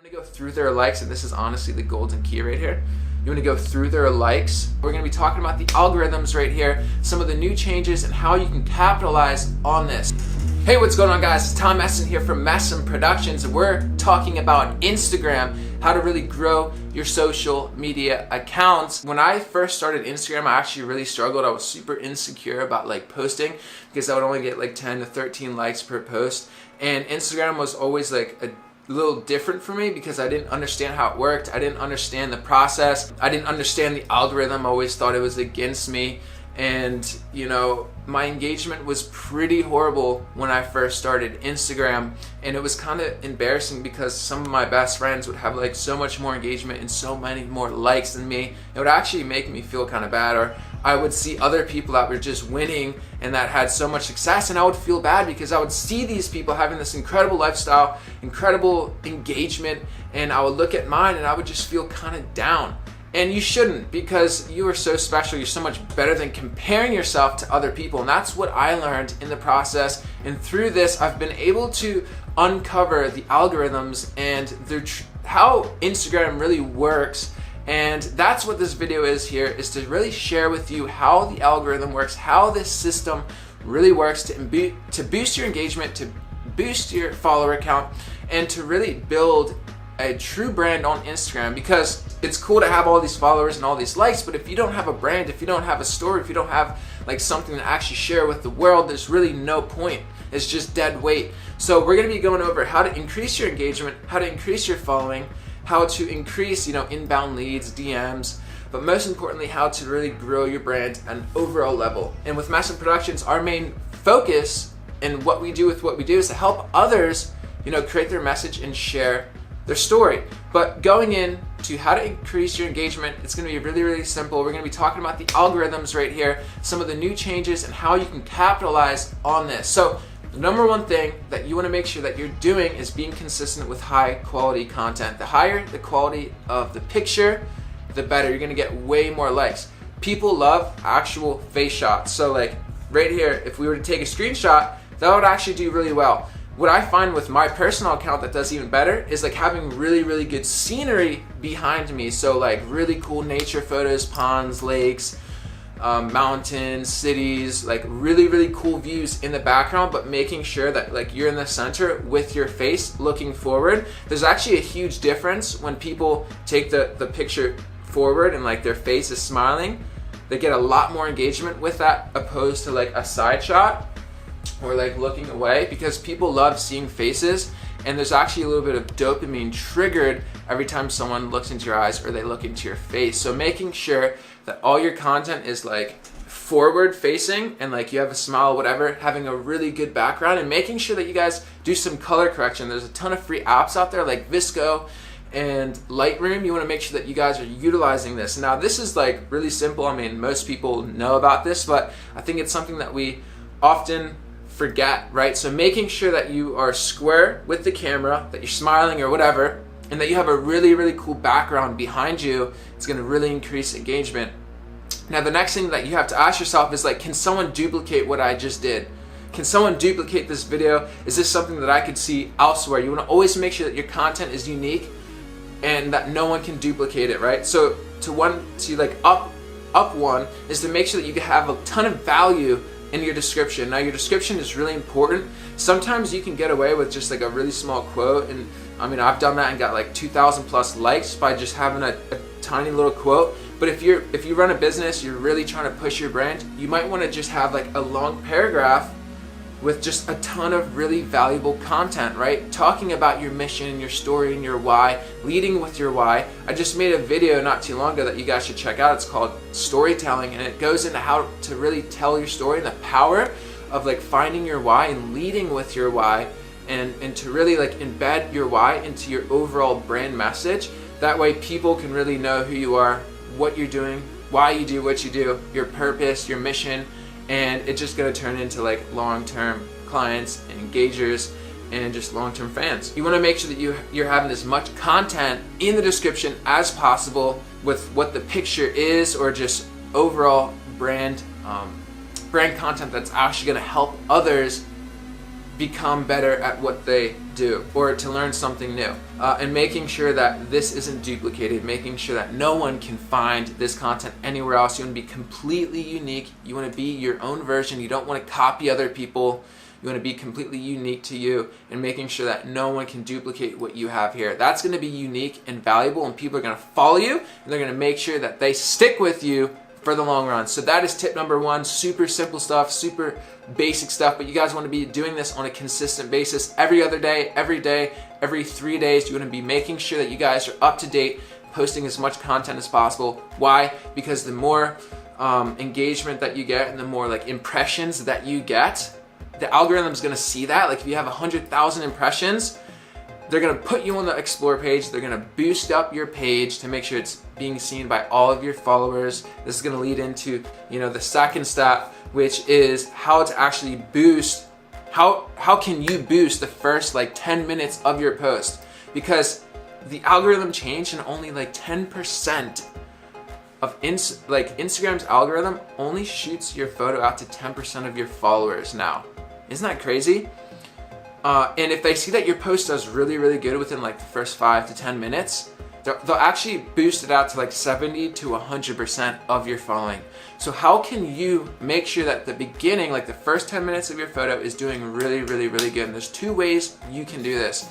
Want to go through their likes, and this is honestly the golden key right here. You want to go through their likes. We're going to be talking about the algorithms right here, some of the new changes and how you can capitalize on this. Hey, what's going on, guys? It's Tom Messon here from Messon Productions, and we're talking about Instagram, how to really grow your social media accounts. When I first started Instagram, I actually really struggled. I was super insecure about posting because I would only get 10 to 13 likes per post, and Instagram was always a little different for me because I didn't understand how it worked. I didn't understand the process. I didn't understand the algorithm. I always thought it was against me. And my engagement was pretty horrible when I first started Instagram, and it was kind of embarrassing because some of my best friends would have so much more engagement and so many more likes than me. It would actually make me feel kind of bad, or I would see other people that were just winning and that had so much success, and I would feel bad because I would see these people having this incredible lifestyle, incredible engagement, and I would look at mine and I would just feel kind of down. And you shouldn't, because you are so special. You're so much better than comparing yourself to other people. And that's what I learned in the process. And through this, I've been able to uncover the algorithms and how Instagram really works. And that's what this video is here, is to really share with you how the algorithm works, how this system really works to boost your engagement, to boost your follower count, and to really build a true brand on Instagram. Because it's cool to have all these followers and all these likes, but if you don't have a brand, if you don't have a story, if you don't have something to actually share with the world, there's really no point. It's just dead weight. So we're going to be going over how to increase your engagement, how to increase your following, how to increase inbound leads, DMs, but most importantly, how to really grow your brand at an overall level. And with Messon Productions, our main focus and what we do with what we do is to help others create their message and share their story. But going into how to increase your engagement, it's going to be really, really simple. We're going to be talking about the algorithms right here, some of the new changes, and how you can capitalize on this. So the number one thing that you want to make sure that you're doing is being consistent with high quality content. The higher the quality of the picture, the better. You're going to get way more likes. People love actual face shots. So right here, if we were to take a screenshot, that would actually do really well. What I find with my personal account that does even better is having really, really good scenery behind me. So really cool nature photos, ponds, lakes, mountains, cities, really, really cool views in the background, but making sure that you're in the center with your face looking forward. There's actually a huge difference when people take the picture forward and their face is smiling. They get a lot more engagement with that opposed to a side shot or looking away, because people love seeing faces, and there's actually a little bit of dopamine triggered every time someone looks into your eyes or they look into your face. So making sure that all your content is forward facing and you have a smile, whatever, having a really good background, and making sure that you guys do some color correction. There's a ton of free apps out there like Visco and Lightroom. You want to make sure that you guys are utilizing this. Now this is really simple. I mean, most people know about this, but I think it's something that we often forget, right? So making sure that you are square with the camera, that you're smiling or whatever, and that you have a really, really cool background behind you, it's going to really increase engagement. Now the next thing that you have to ask yourself is can someone duplicate what I just did? Can someone duplicate this video? Is this something that I could see elsewhere? You want to always make sure that your content is unique and that no one can duplicate it, right? So up one is to make sure that you have a ton of value in your description. Now your description is really important. Sometimes you can get away with just a really small quote, and I mean, I've done that and got 2,000 plus likes by just having a tiny little quote. But if you run a business, you're really trying to push your brand, you might want to just have a long paragraph with just a ton of really valuable content, right? Talking about your mission, your story, and your why, leading with your why. I just made a video not too long ago that you guys should check out. It's called Storytelling, and it goes into how to really tell your story and the power of finding your why and leading with your why, and to really embed your why into your overall brand message. That way people can really know who you are, what you're doing, why you do what you do, your purpose, your mission, and it's just going to turn into long-term clients and engagers and just long-term fans. You want to make sure that you're having as much content in the description as possible with what the picture is, or just overall brand content that's actually going to help others become better at what they do or to learn something new, and making sure that this isn't duplicated, making sure that no one can find this content anywhere else. You want to be completely unique. You want to be your own version. You don't want to copy other people. You want to be completely unique to you, and making sure that no one can duplicate what you have here. That's going to be unique and valuable, and people are going to follow you, and they're going to make sure that they stick with you for the long run. So that is tip number one. Super simple stuff, super basic stuff, but you guys want to be doing this on a consistent basis every other day, every 3 days. You want to be making sure that you guys are up to date, posting as much content as possible. Why? Because the more engagement that you get and the more like impressions that you get, the algorithm is going to see that. Like if you have 100,000 impressions, they're going to put you on the explore page. They're going to boost up your page to make sure it's being seen by all of your followers. This is going to lead into, the second step, which is how to actually boost. How can you boost the first 10 minutes of your post? Because the algorithm changed, and only 10% of Instagram's algorithm only shoots your photo out to 10% of your followers now. Isn't that crazy? And if they see that your post does really, really good within the first 5 to 10 minutes, they'll actually boost it out to 70 to 100% of your following. So how can you make sure that the beginning, the first 10 minutes of your photo is doing really, really, really good? And there's 2 ways you can do this.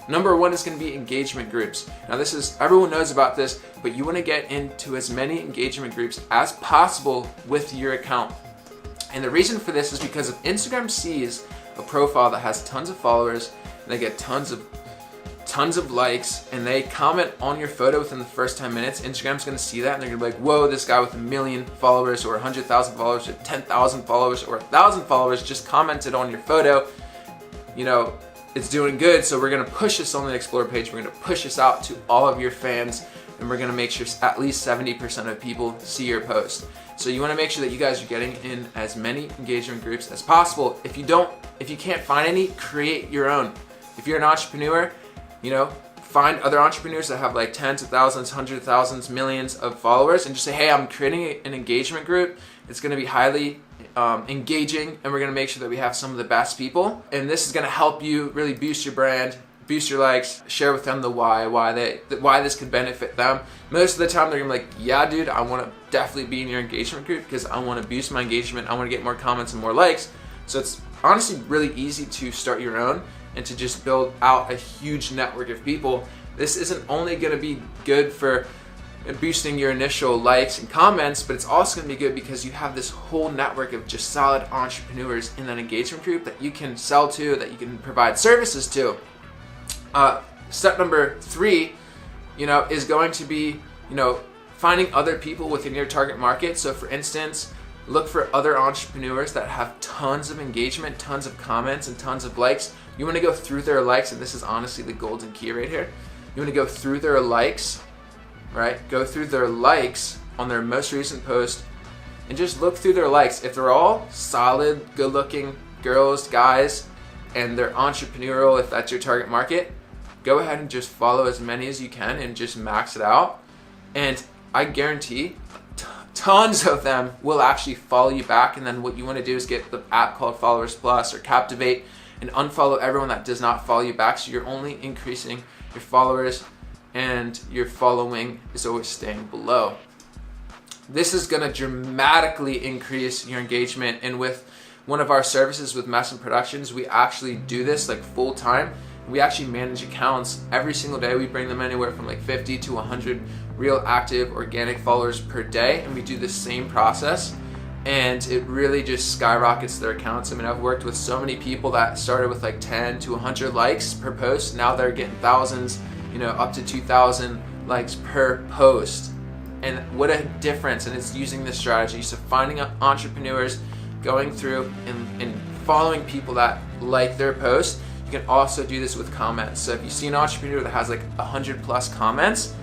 Number 1 is going to be engagement groups. Now everyone knows about this, but you want to get into as many engagement groups as possible with your account. And the reason for this is because if Instagram sees a profile that has tons of followers, and they get tons of likes, and they comment on your photo within the first 10 minutes, Instagram's going to see that, and they're going to be like, whoa, this guy with 1 million followers or 100,000 followers or 10,000 followers or 1,000 followers just commented on your photo. It's doing good, so we're going to push this on the explore page. We're going to push this out to all of your fans, and we're going to make sure at least 70% of people see your post. So you want to make sure that you guys are getting in as many engagement groups as possible. If you can't find any, create your own. If you're an entrepreneur, find other entrepreneurs that have tens of thousands, hundreds of thousands, millions of followers, and just say, hey, I'm creating an engagement group. It's going to be highly engaging, and we're going to make sure that we have some of the best people. And this is going to help you really boost your brand, boost your likes, share with them the why this could benefit them. Most of the time, they're going to be like, yeah, dude, I want to definitely be in your engagement group because I want to boost my engagement. I want to get more comments and more likes. So it's honestly really easy to start your own and to just build out a huge network of people. This isn't only going to be good for boosting your initial likes and comments, but it's also going to be good because you have this whole network of just solid entrepreneurs in that engagement group that you can sell to, that you can provide services to. Step number 3, is going to be, finding other people within your target market. So for instance, look for other entrepreneurs that have tons of engagement, tons of comments, and tons of likes. You want to go through their likes, and this is honestly the golden key right here. You want to go through their likes, right? Go through their likes on their most recent post and just look through their likes. If they're all solid, good-looking girls, guys, and they're entrepreneurial, if that's your target market, go ahead and just follow as many as you can and just max it out. And I guarantee tons of them will actually follow you back. And then what you want to do is get the app called Followers Plus or Captivate and unfollow everyone that does not follow you back. So you're only increasing your followers and your following is always staying below. This is going to dramatically increase your engagement. And with one of our services with Messin Productions, we actually do this full time. We actually manage accounts every single day. We bring them anywhere from 50 to 100 real active organic followers per day, and we do the same process, and it really just skyrockets their accounts. I mean, I've worked with so many people that started with 10 to 100 likes per post. Now they're getting thousands, up to 2,000 likes per post. And what a difference, and it's using this strategy. So finding entrepreneurs, going through and following people that like their post. You can also do this with comments. So if you see an entrepreneur that has 100 plus comments,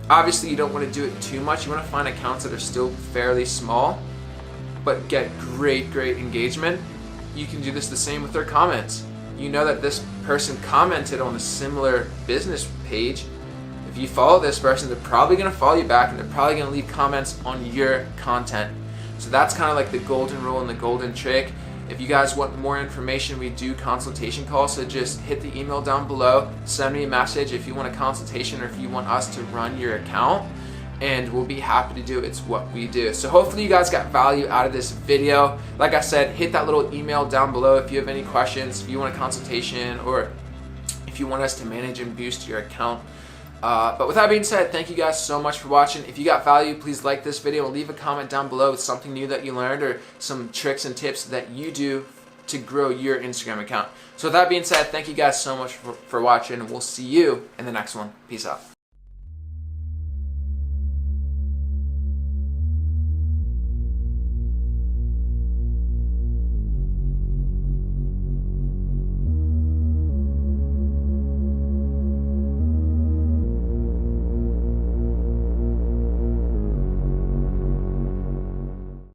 obviously you don't want to do it too much. You want to find accounts that are still fairly small, but get great engagement. You can do this the same with their comments. You know that this person commented on a similar business page. If you follow this person, they're probably going to follow you back, and they're probably going to leave comments on your content. So that's kind of the golden rule and the golden trick. If you guys want more information, we do consultation calls, so just hit the email down below, send me a message if you want a consultation or if you want us to run your account, and we'll be happy to do it. It's what we do. So hopefully you guys got value out of this video. Like I said, hit that little email down below if you have any questions, if you want a consultation, or if you want us to manage and boost your account. But with that being said, thank you guys so much for watching. If you got value, please like this video and leave a comment down below with something new that you learned or some tricks and tips that you do to grow your Instagram account. So with that being said, thank you guys so much for watching, and we'll see you in the next one. Peace out.